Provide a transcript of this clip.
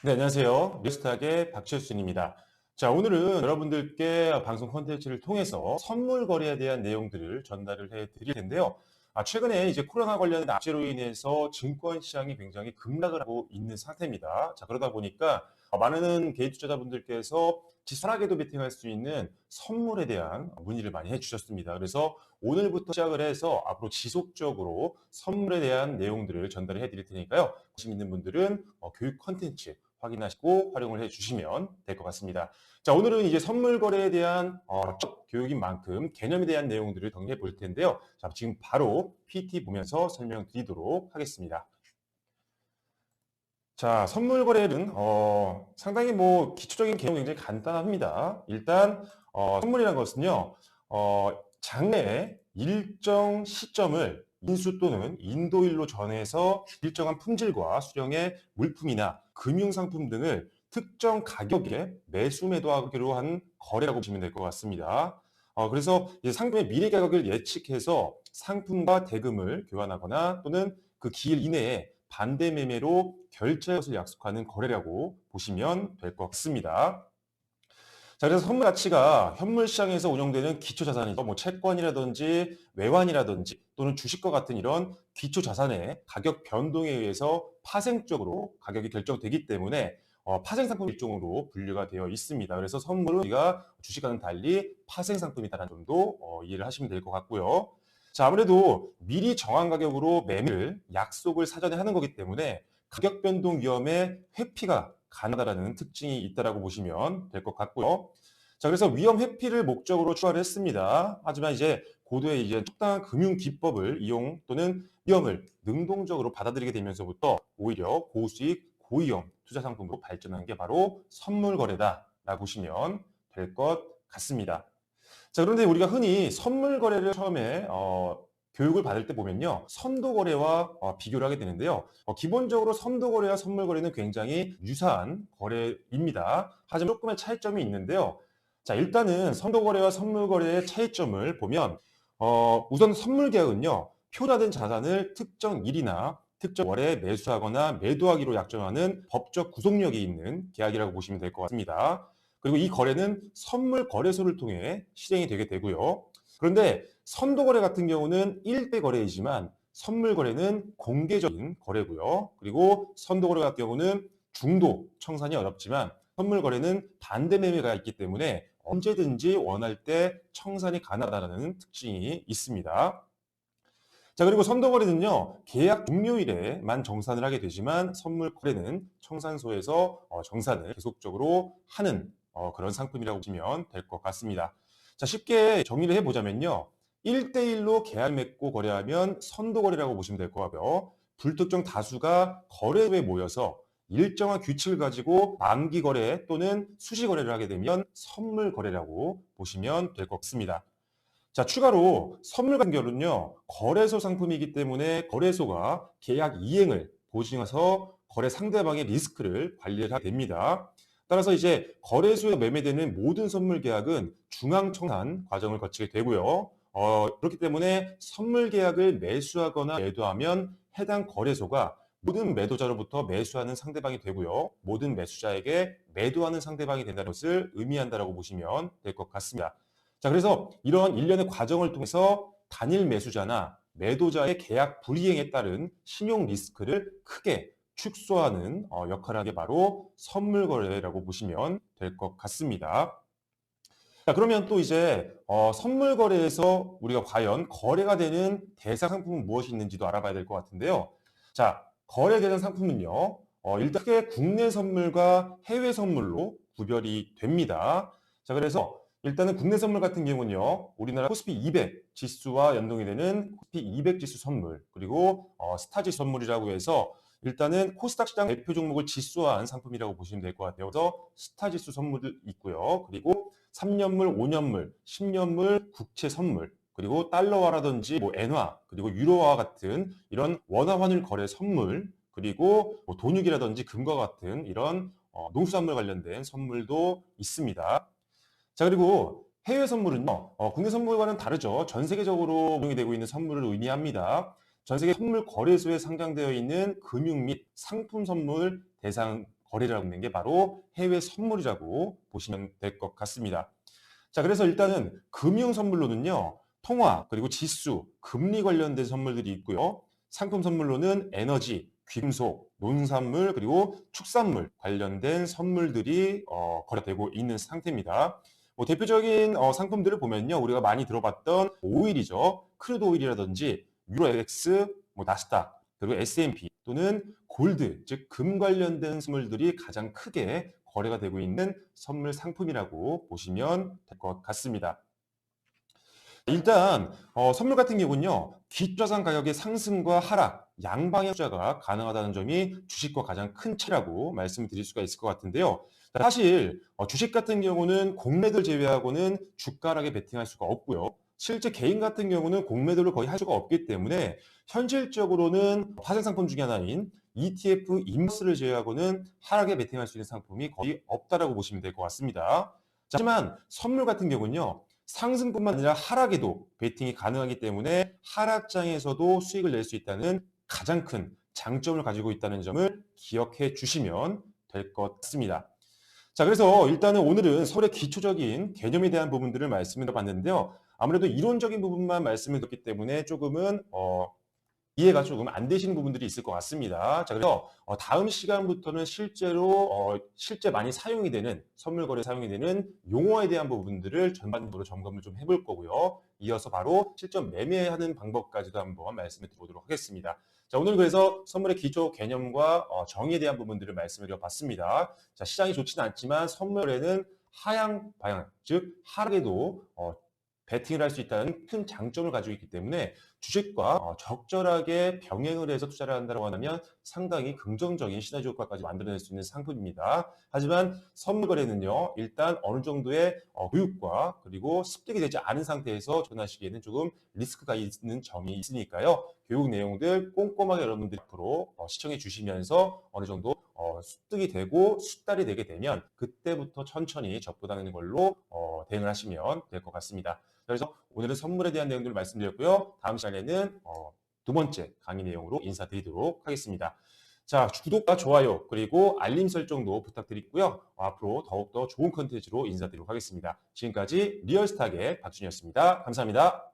네, 안녕하세요. 리스탁의 박철순입니다. 자, 오늘은 여러분들께 방송 콘텐츠를 통해서 선물 거래에 대한 내용들을 전달을 해 드릴 텐데요. 최근에 이제 코로나 관련된 악재로 인해서 증권 시장이 굉장히 급락을 하고 있는 상태입니다. 자, 그러다 보니까 많은 개인 투자자분들께서 편하게도 베팅할 수 있는 선물에 대한 문의를 많이 해주셨습니다. 그래서 오늘부터 시작을 해서 앞으로 지속적으로 선물에 대한 내용들을 전달을 해드릴 테니까요. 관심 있는 분들은 교육 콘텐츠 확인하시고 활용을 해주시면 될 것 같습니다. 자, 오늘은 이제 선물 거래에 대한 첫 교육인 만큼 개념에 대한 내용들을 정리해 볼 텐데요. 자, 지금 바로 PT 보면서 설명드리도록 하겠습니다. 자, 선물 거래는 상당히 기초적인 개념이 굉장히 간단합니다. 일단 선물이라는 것은요, 장래에 일정 시점을 인수 또는 인도일로 전해서 일정한 품질과 수령의 물품이나 금융상품 등을 특정 가격에 매수 매도하기로 한 거래라고 보시면 될 것 같습니다. 그래서 이제 상품의 미래 가격을 예측해서 상품과 대금을 교환하거나 또는 그 기일 이내에 반대 매매로 결제할 것을 약속하는 거래라고 보시면 될 것 같습니다. 자, 그래서 선물 가치가 현물 시장에서 운영되는 기초 자산이죠. 채권이라든지 외환이라든지 또는 주식과 같은 이런 기초 자산의 가격 변동에 의해서 파생적으로 가격이 결정되기 때문에 파생 상품 일종으로 분류가 되어 있습니다. 그래서 선물은 우리가 주식과는 달리 파생 상품이다라는 점도 이해를 하시면 될 것 같고요. 자, 아무래도 미리 정한 가격으로 매매를 약속을 사전에 하는 거기 때문에 가격 변동 위험의 회피가 가능하다는 특징이 있다고 보시면 될 것 같고요. 자, 그래서 위험 회피를 목적으로 추가를 했습니다. 하지만 이제 고도의 이제 적당한 금융 기법을 이용 또는 위험을 능동적으로 받아들이게 되면서부터 오히려 고수익, 고위험 투자 상품으로 발전한 게 바로 선물 거래다라고 보시면 될 것 같습니다. 자, 그런데 우리가 흔히 선물 거래를 처음에 교육을 받을 때 보면요. 선도 거래와 비교를 하게 되는데요. 기본적으로 선도 거래와 선물 거래는 굉장히 유사한 거래입니다. 하지만 조금의 차이점이 있는데요. 자, 일단은 선도 거래와 선물 거래의 차이점을 보면 우선 선물 계약은요. 표라든 자산을 특정 일이나 특정 월에 매수하거나 매도하기로 약정하는 법적 구속력이 있는 계약이라고 보시면 될 것 같습니다. 그리고 이 거래는 선물 거래소를 통해 실행이 되게 되고요. 그런데 선도 거래 같은 경우는 1대 거래이지만 선물 거래는 공개적인 거래고요. 그리고 선도 거래 같은 경우는 중도 청산이 어렵지만 선물 거래는 반대 매매가 있기 때문에 언제든지 원할 때 청산이 가능하다는 특징이 있습니다. 자, 그리고 선도 거래는요, 계약 종료일에만 정산을 하게 되지만 선물 거래는 청산소에서 정산을 계속적으로 하는 그런 상품이라고 보시면 될 것 같습니다. 자, 쉽게 정리를 해보자면요. 1대1로 계약 맺고 거래하면 선도 거래라고 보시면 될 것 같고요. 불특정 다수가 거래소에 모여서 일정한 규칙을 가지고 만기 거래 또는 수시 거래를 하게 되면 선물 거래라고 보시면 될 것 같습니다. 자, 추가로 선물 같은 경우는요, 거래소 상품이기 때문에 거래소가 계약 이행을 보증해서 거래 상대방의 리스크를 관리를 하게 됩니다. 따라서 이제 거래소에 매매되는 모든 선물 계약은 중앙청산 과정을 거치게 되고요. 그렇기 때문에 선물 계약을 매수하거나 매도하면 해당 거래소가 모든 매도자로부터 매수하는 상대방이 되고요. 모든 매수자에게 매도하는 상대방이 된다는 것을 의미한다고 보시면 될 것 같습니다. 자, 그래서 이런 일련의 과정을 통해서 단일 매수자나 매도자의 계약 불이행에 따른 신용 리스크를 크게 축소하는 역할을 하게 바로 선물 거래라고 보시면 될 것 같습니다. 자, 그러면 또 이제 선물 거래에서 우리가 과연 거래가 되는 대상 상품은 무엇이 있는지도 알아봐야 될 것 같은데요. 자, 거래 대상 상품은요. 일단 크게 국내 선물과 해외 선물로 구별이 됩니다. 자, 그래서 일단은 국내 선물 같은 경우는요. 우리나라 코스피 200 지수와 연동이 되는 코스피 200 지수 선물, 그리고 스타지 선물이라고 해서 일단은 코스닥 시장 대표 종목을 지수화한 상품이라고 보시면 될 것 같아요. 그래서 스타지수 선물도 있고요. 그리고 3년물, 5년물, 10년물 국채 선물, 그리고 달러화라든지 엔화, 그리고 유로화 같은 이런 원화 환율 거래 선물, 그리고 돈육이라든지 금과 같은 이런 농수산물 관련된 선물도 있습니다. 자, 그리고 해외 선물은요, 국내 선물과는 다르죠. 전 세계적으로 운영이 되고 있는 선물을 의미합니다. 전 세계 선물 거래소에 상장되어 있는 금융 및 상품 선물 대상 거래를 하고 있는 게 바로 해외 선물이라고 보시면 될 것 같습니다. 자, 그래서 일단은 금융 선물로는요, 통화, 그리고 지수, 금리 관련된 선물들이 있고요. 상품 선물로는 에너지, 귀금속, 농산물, 그리고 축산물 관련된 선물들이 거래되고 있는 상태입니다. 뭐 대표적인 상품들을 보면요, 우리가 많이 들어봤던 오일이죠. 크루드 오일이라든지 유로엑스, 뭐 나스닥, 그리고 S&P 또는 골드, 즉 금 관련된 선물들이 가장 크게 거래가 되고 있는 선물 상품이라고 보시면 될 것 같습니다. 일단 선물 같은 경우는요, 기초자산 가격의 상승과 하락, 양방향 투자가 가능하다는 점이 주식과 가장 큰 차이라고 말씀드릴 수가 있을 것 같은데요. 사실 주식 같은 경우는 공매도를 제외하고는 주가락에 베팅할 수가 없고요. 실제 개인 같은 경우는 공매도를 거의 할 수가 없기 때문에 현실적으로는 파생 상품 중에 하나인 ETF 인버스를 제외하고는 하락에 베팅할 수 있는 상품이 거의 없다라고 보시면 될 것 같습니다. 하지만 선물 같은 경우는요, 상승뿐만 아니라 하락에도 베팅이 가능하기 때문에 하락장에서도 수익을 낼 수 있다는 가장 큰 장점을 가지고 있다는 점을 기억해 주시면 될 것 같습니다. 자, 그래서 일단은 오늘은 설의 기초적인 개념에 대한 부분들을 말씀을 드려봤는데요. 아무래도 이론적인 부분만 말씀을 드렸기 때문에 조금은 이해가 조금 안 되시는 부분들이 있을 것 같습니다. 자, 그래서 다음 시간부터는 실제로 실제 많이 사용이 되는 선물 거래 사용이 되는 용어에 대한 부분들을 전반적으로 점검을 좀 해볼 거고요. 이어서 바로 실전 매매하는 방법까지도 한번 말씀을 드리도록 하겠습니다. 자, 오늘 그래서 선물의 기초 개념과 정의에 대한 부분들을 말씀을 드려봤습니다. 자, 시장이 좋지는 않지만 선물에는 하향 방향, 즉 하락에도 베팅을 할 수 있다는 큰 장점을 가지고 있기 때문에 주식과 적절하게 병행을 해서 투자를 한다고 하면 상당히 긍정적인 시너지 효과까지 만들어낼 수 있는 상품입니다. 하지만 선물 거래는요, 일단 어느 정도의 교육과 그리고 습득이 되지 않은 상태에서 전하시기에는 조금 리스크가 있는 점이 있으니까요. 교육 내용들 꼼꼼하게 여러분들 앞으로 시청해 주시면서 어느 정도 습득이 되고 숙달이 되게 되면 그때부터 천천히 접근하는 걸로 대응을 하시면 될 것 같습니다. 그래서 오늘은 선물에 대한 내용들을 말씀드렸고요. 다음 시간에는 두 번째 강의 내용으로 인사드리도록 하겠습니다. 자, 구독과 좋아요 그리고 알림 설정도 부탁드리고요. 앞으로 더욱더 좋은 컨텐츠로 인사드리도록 하겠습니다. 지금까지 리얼스탁의 박준이었습니다. 감사합니다.